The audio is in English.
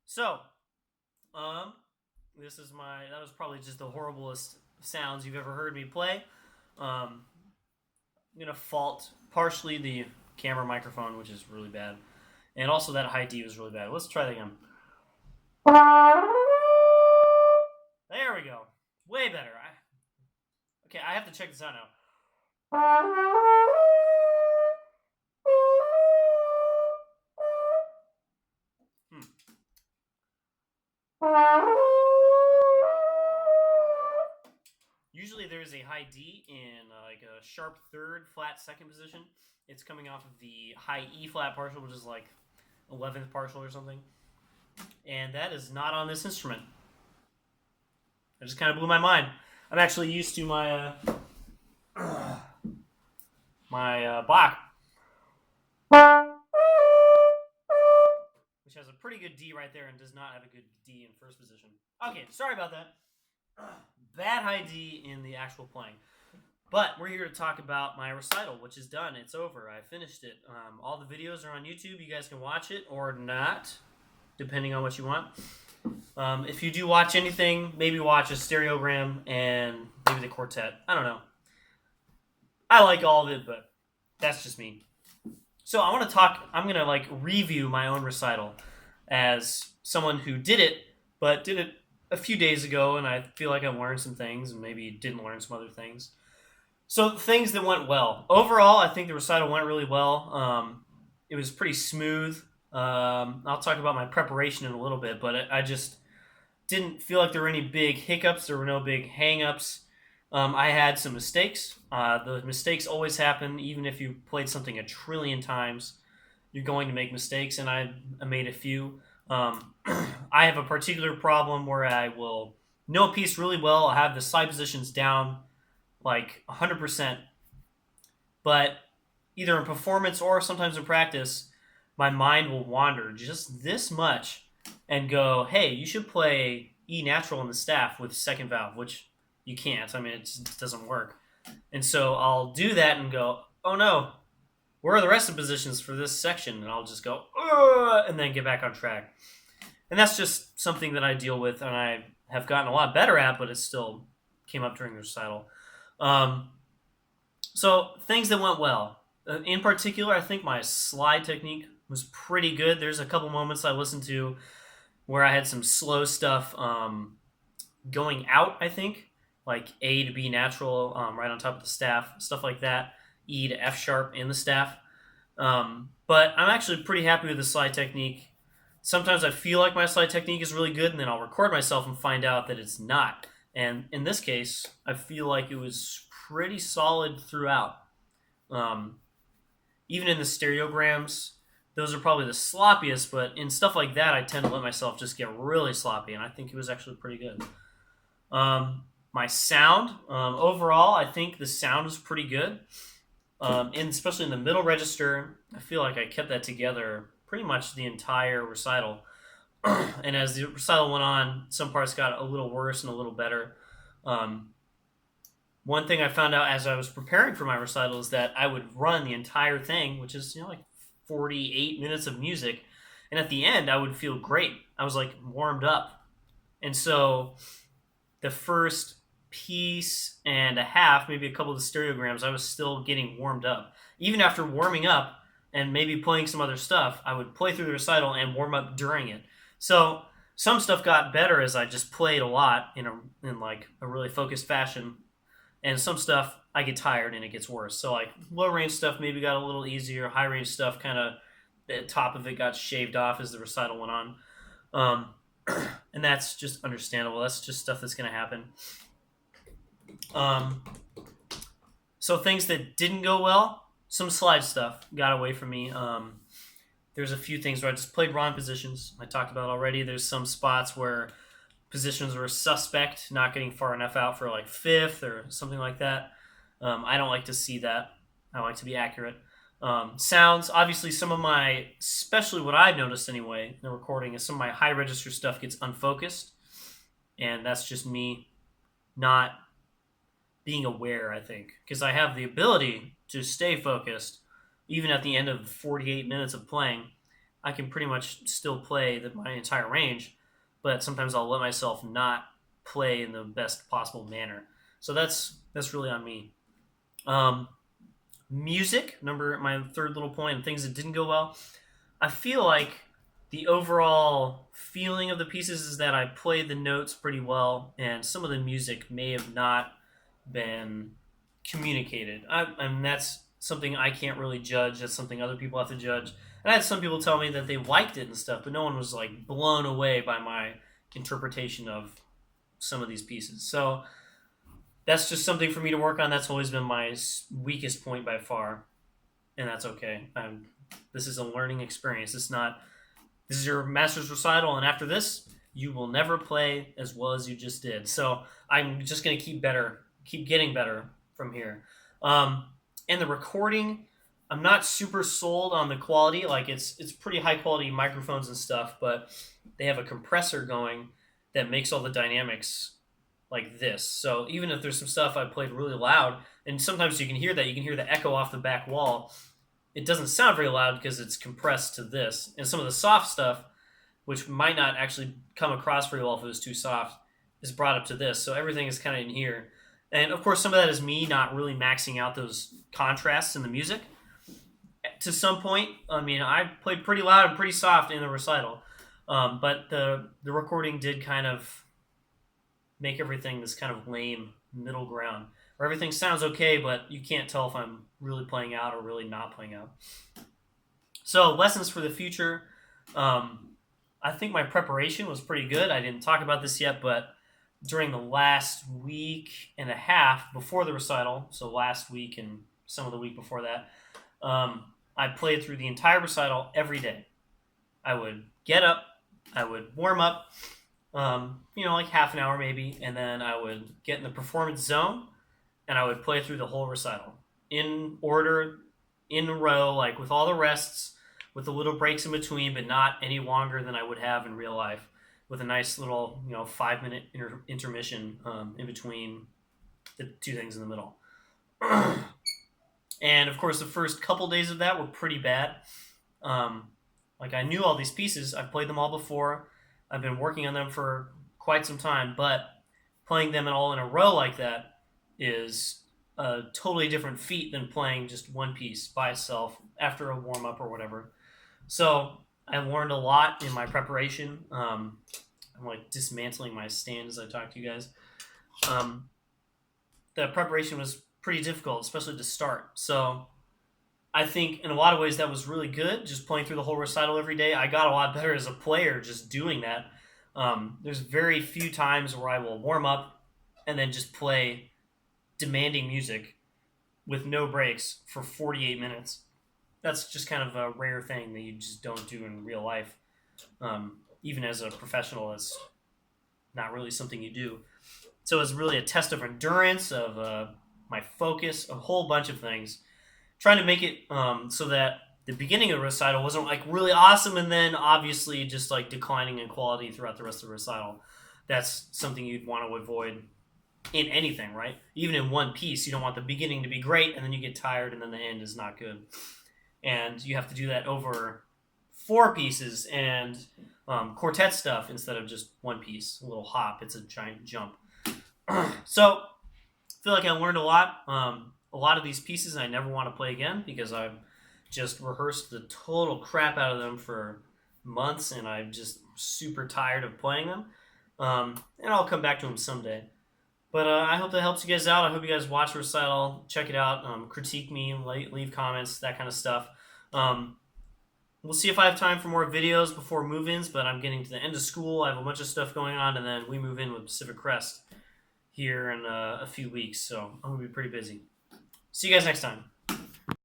So, um, that was probably just the horriblest sounds you've ever heard me play. I'm gonna fault partially the camera microphone, which is really bad, and also that high D was really bad. Let's try that again. There we go. Way better. Okay, I have to check this out now. Hmm. Usually there's a high D in like a sharp third, flat second position. It's coming off of the high E flat partial, which is like 11th partial or something. And that is not on this instrument. It just kind of blew my mind. I'm actually used to my Bach, which has a pretty good D right there and does not have a good D in first position. Okay, sorry about that. Bad high D in the actual playing. But we're here to talk about my recital, which is done. It's over. I finished it. All the videos are on YouTube. You guys can watch it or not, depending on what you want. If you do watch anything, maybe watch a stereogram and maybe the quartet. I don't know. I like all of it, but that's just me. So I want to talk. I'm gonna like review my own recital as someone who did it, but did it a few days ago, and I feel like I learned some things and maybe didn't learn some other things. So things that went well. Overall, I think the recital went really well. It was pretty smooth. I'll talk about my preparation in a little bit, but I just didn't feel like there were any big hiccups. There were no big hang-ups. I had some mistakes. The mistakes always happen, even if you played something a trillion times. You're going to make mistakes, and I made a few. I have a particular problem where I will know a piece really well. I have the side positions down like 100%, but either in performance or sometimes in practice, my mind will wander just this much and go, hey, you should play E natural in the staff with second valve, which you can't. I mean, it just doesn't work. And so I'll do that and go, oh no, where are the rest of the positions for this section? And I'll just go, and then get back on track. And that's just something that I deal with and I have gotten a lot better at, but it still came up during the recital. So things that went well. In particular, I think my slide technique was pretty good. There's a couple moments I listened to where I had some slow stuff going out, I think, like A to B natural right on top of the staff, stuff like that, E to F sharp in the staff. But I'm actually pretty happy with the slide technique. Sometimes I feel like my slide technique is really good, and then I'll record myself and find out that it's not. And in this case, I feel like it was pretty solid throughout. Um, Even in the stereograms, those are probably the sloppiest, but in stuff like that, I tend to let myself just get really sloppy, and I think it was actually pretty good. My sound, overall, I think the sound was pretty good. And especially in the middle register, I feel like I kept that together pretty much the entire recital. And as the recital went on, some parts got a little worse and a little better. Um, One thing I found out as I was preparing for my recital is that I would run the entire thing, which is like 48 minutes of music, and at the end I would feel great. I was like warmed up, and so the first piece and a half, maybe a couple of the stereograms, I was still getting warmed up. Even after warming up and maybe playing some other stuff, I would play through the recital and warm up during it. So some stuff got better as I just played a lot in like a really focused fashion, and some stuff I get tired and it gets worse. So like low range stuff maybe got a little easier. High range stuff kind of the top of it got shaved off as the recital went on, and that's just understandable. That's just stuff that's going to happen. Um, so things that didn't go well, some slide stuff got away from me. There's a few things where I just played wrong positions. I talked about already. There's some spots where positions were suspect, not getting far enough out for like fifth or something like that. I don't like to see that. I like to be accurate. Sounds, obviously, some of my, especially what I've noticed anyway, in the recording, is some of my high register stuff gets unfocused. And that's just me not being aware, I think, because I have the ability to stay focused even at the end of 48 minutes of playing. I can pretty much still play my entire range, but sometimes I'll let myself not play in the best possible manner. So that's really on me. Um, Music, number my third little point, and things that didn't go well. I feel like the overall feeling of the pieces is that I played the notes pretty well, and some of the music may have not been communicated. And that's something I can't really judge. That's something other people have to judge. And I had some people tell me that they liked it and stuff, but no one was like blown away by my interpretation of some of these pieces. So that's just something for me to work on. That's always been my weakest point by far, and that's okay. This is a learning experience. It's not. This is your master's recital, and after this, you will never play as well as you just did. So I'm just gonna keep getting better from here. Um, and the recording, I'm not super sold on the quality. Like it's pretty high quality microphones and stuff, but they have a compressor going that makes all the dynamics like this. So even if there's some stuff I played really loud, and sometimes you can hear that, you can hear the echo off the back wall. It doesn't sound very loud because it's compressed to this. And some of the soft stuff, which might not actually come across very well if it was too soft, is brought up to this. So everything is kind of in here. And of course, some of that is me not really maxing out those contrasts in the music. To some point, I mean, I played pretty loud and pretty soft in the recital, but the recording did kind of make everything this kind of lame middle ground where everything sounds okay, but you can't tell if I'm really playing out or really not playing out. So lessons for the future. I think my preparation was pretty good. I didn't talk about this yet, but during the last week and a half before the recital, so last week and some of the week before that, I played through the entire recital every day. I would get up, I would warm up, like half an hour maybe, and then I would get in the performance zone, and I would play through the whole recital in order, in a row, like with all the rests, with the little breaks in between, but not any longer than I would have in real life, with a nice little 5-minute intermission in between the two things in the middle. And of course, the first couple days of that were pretty bad. Like I knew all these pieces, I've played them all before. I've been working on them for quite some time, but playing them all in a row like that is a totally different feat than playing just one piece by itself after a warm up or whatever. So I learned a lot in my preparation. I'm like dismantling my stand as I talk to you guys. The preparation was pretty difficult, especially to start. So I think in a lot of ways that was really good, just playing through the whole recital every day. I got a lot better as a player just doing that. There's very few times where I will warm up and then just play demanding music with no breaks for 48 minutes. That's just kind of a rare thing that you just don't do in real life. Even as a professional, it's not really something you do. So it's really a test of endurance, of my focus, a whole bunch of things. Trying to make it so that the beginning of the recital wasn't like really awesome and then obviously just like declining in quality throughout the rest of the recital. That's something you'd want to avoid in anything, right? Even in one piece, you don't want the beginning to be great and then you get tired and then the end is not good. And you have to do that over 4 pieces and quartet stuff instead of just one piece, a little hop. It's a giant jump. So I feel like I learned a lot. A lot of these pieces I never want to play again because I've just rehearsed the total crap out of them for months and I'm just super tired of playing them. And I'll come back to them someday. But I hope that helps you guys out. I hope you guys watch the recital, check it out, critique me, leave comments, that kind of stuff. We'll see if I have time for more videos before move-ins, but I'm getting to the end of school. I have a bunch of stuff going on, and then we move in with Pacific Crest here in a few weeks, so I'm going to be pretty busy. See you guys next time.